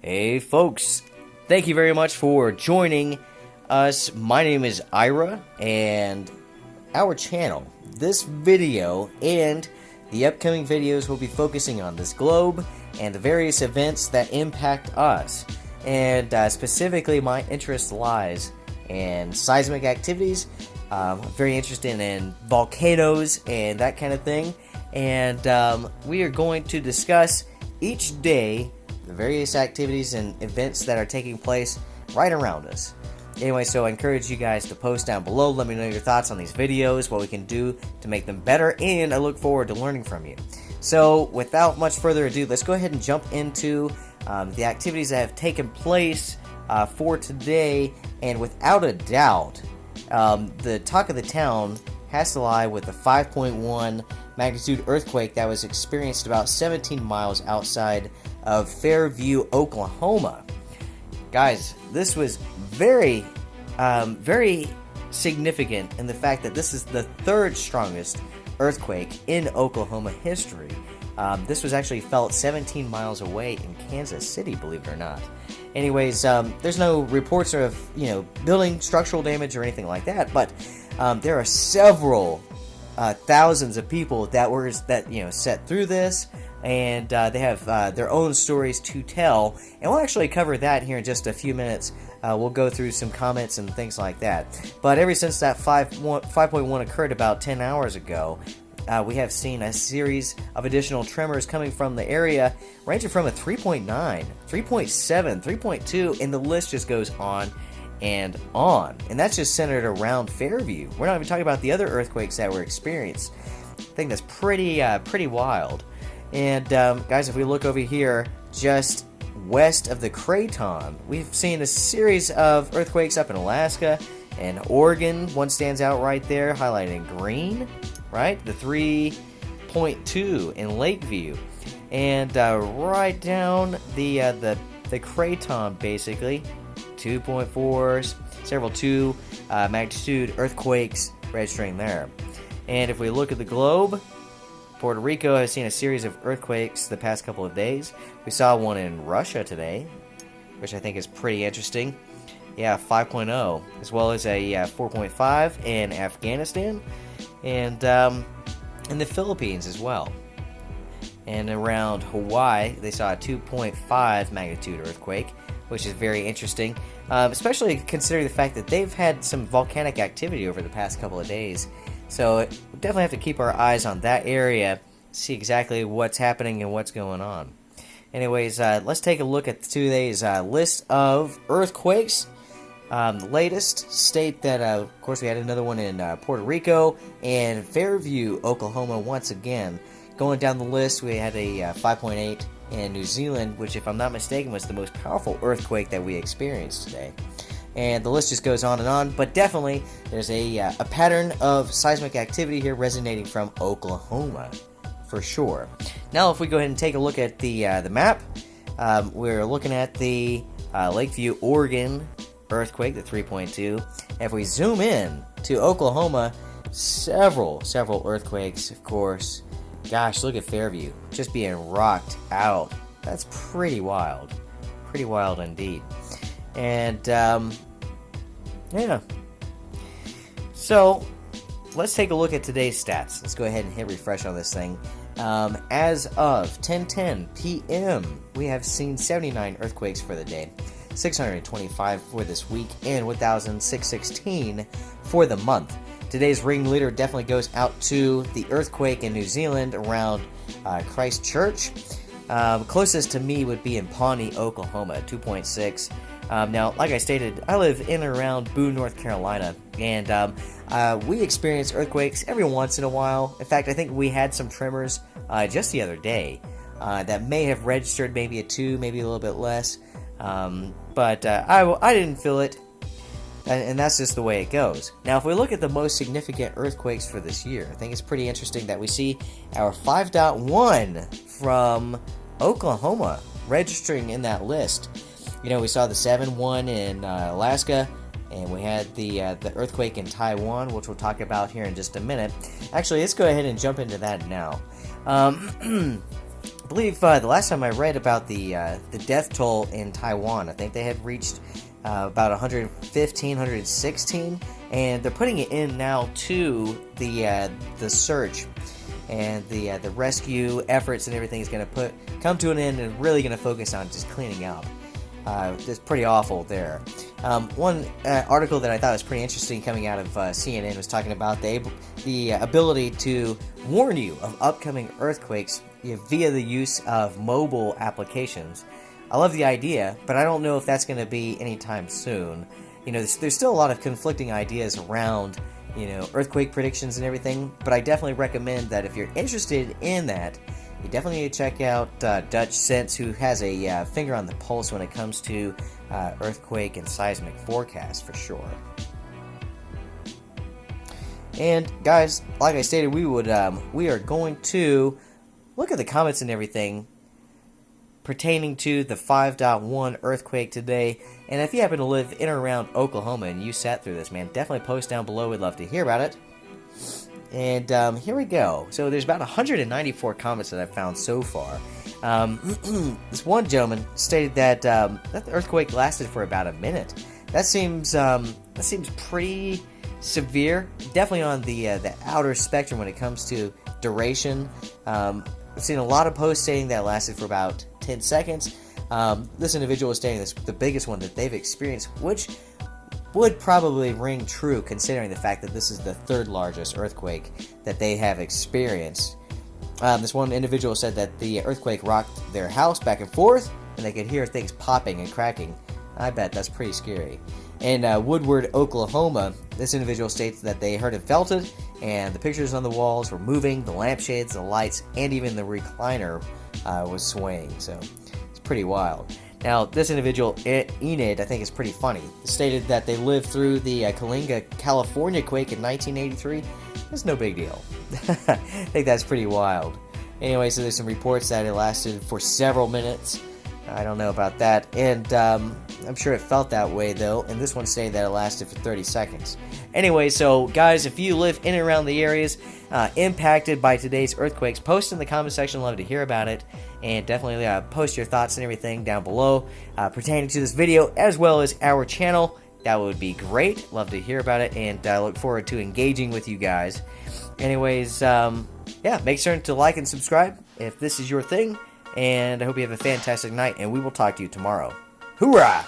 Hey folks, thank you very much for joining us. My name is Ira, and our channel, this video and the upcoming videos will be focusing on this globe and the various events that impact us. And specifically, my interest lies in seismic activities. I'm very interested in volcanoes and that kind of thing. And we are going to discuss each day the various activities and events that are taking place right around us. Anyway, so I encourage you guys to post down below. Let me know your thoughts on these videos, what we can do to make them better, and I look forward to learning from you. So, without much further ado, let's go ahead and jump into the activities that have taken place for today. And without a doubt, the talk of the town has to lie with the 5.1 magnitude earthquake that was experienced about 17 miles outside of Fairview, Oklahoma. Guys, this was very significant in the fact that this is the third strongest earthquake in Oklahoma history. This was actually felt 17 miles away in Kansas City, believe it or not. Anyways, there's no reports of building structural damage or anything like that, but there are several thousands of people that set through this, and they have their own stories to tell, and we'll actually cover that here in just a few minutes. We'll go through some comments and things like that. But ever since that 5.1 occurred about 10 hours ago, we have seen a series of additional tremors coming from the area, ranging from a 3.9, 3.7, 3.2, and the list just goes on and on. And that's just centered around Fairview. We're not even talking about the other earthquakes that were experienced. I think that's pretty wild. And guys, if we look over here, just west of the Craton, we've seen a series of earthquakes up in Alaska and Oregon. One stands out right there, highlighted in green, right? The 3.2 in Lakeview, and right down the Craton, basically 2.4s, several 2 magnitude earthquakes registering there. And if we look at the globe, Puerto Rico has seen a series of earthquakes the past couple of days. We saw one in Russia today, which I think is pretty interesting. Yeah, 5.0, as well as a 4.5 in Afghanistan, and in the Philippines as well. And around Hawaii, they saw a 2.5 magnitude earthquake, which is very interesting, especially considering the fact that they've had some volcanic activity over the past couple of days. So we definitely have to keep our eyes on that area, see exactly what's happening and what's going on. Anyways, let's take a look at today's list of earthquakes. The latest state that, of course, we had another one in Puerto Rico and Fairview, Oklahoma, once again. Going down the list, we had a 5.8 in New Zealand, which, if I'm not mistaken, was the most powerful earthquake that we experienced today. And the list just goes on and on, but definitely there's a pattern of seismic activity here resonating from Oklahoma, for sure. Now, if we go ahead and take a look at the map, we're looking at the Lakeview, Oregon earthquake, the 3.2. And if we zoom in to Oklahoma, several earthquakes, of course. Gosh, look at Fairview, just being rocked out. That's pretty wild indeed. And yeah, so let's take a look at today's stats. Let's go ahead and hit refresh on this thing. As of 10:10 p.m., we have seen 79 earthquakes for the day, 625 for this week, and 1,616 for the month. Today's ringleader definitely goes out to the earthquake in New Zealand around Christchurch. Closest to me would be in Pawnee, Oklahoma, 2.6. Now, like I stated, I live in and around Boone, North Carolina, and we experience earthquakes every once in a while. In fact, I think we had some tremors just the other day that may have registered maybe a 2, maybe a little bit less, but I didn't feel it, and that's just the way it goes. Now, if we look at the most significant earthquakes for this year, I think it's pretty interesting that we see our 5.1 from Oklahoma registering in that list. We saw the 7.1 in Alaska, and we had the earthquake in Taiwan, which we'll talk about here in just a minute. Actually, let's go ahead and jump into that now. believe the last time I read about the death toll in Taiwan, I think they had reached about 115, 116, and they're putting it in now to the search and the rescue efforts and everything is going to come to an end and really going to focus on just cleaning up. It's pretty awful there. One article that I thought was pretty interesting coming out of CNN was talking about the ability to warn you of upcoming earthquakes via the use of mobile applications. I love the idea, but I don't know if that's going to be anytime soon. You know, there's still a lot of conflicting ideas around, you know, earthquake predictions and everything, but I definitely recommend that if you're interested in that, you definitely need to check out Dutch Sense, who has a finger on the pulse when it comes to earthquake and seismic forecasts for sure. And guys, like I stated, we are going to look at the comments and everything pertaining to the 5.1 earthquake today. And if you happen to live in or around Oklahoma and you sat through this, man, definitely post down below. We'd love to hear about it. And here we go. So there's about 194 comments that I've found so far. This one gentleman stated that that the earthquake lasted for about a minute. That seems pretty severe. Definitely on the outer spectrum when it comes to duration. I've seen a lot of posts saying that it lasted for about 10 seconds. This individual is stating this the biggest one that they've experienced, which would probably ring true considering the fact that this is the third largest earthquake that they have experienced. This one individual said that the earthquake rocked their house back and forth, and they could hear things popping and cracking. I bet that's pretty scary. In Woodward, Oklahoma, this individual states that they heard and felt it, and the pictures on the walls were moving, the lampshades, the lights, and even the recliner was swaying. So it's pretty wild. Now, this individual, Enid, I think is pretty funny. Stated that they lived through the Kalinga, California quake in 1983. It's no big deal. I think that's pretty wild. Anyway, so there's some reports that it lasted for several minutes. I don't know about that. And I'm sure it felt that way, though. And this one stated that it lasted for 30 seconds. Anyway, so guys, if you live in and around the areas impacted by today's earthquakes, post in the comment section. Love to hear about it. And definitely post your thoughts and everything down below pertaining to this video as well as our channel. That would be great. Love to hear about it, and I look forward to engaging with you guys. Anyways, yeah, make sure to like and subscribe if this is your thing, and I hope you have a fantastic night, and we will talk to you tomorrow. Hoorah!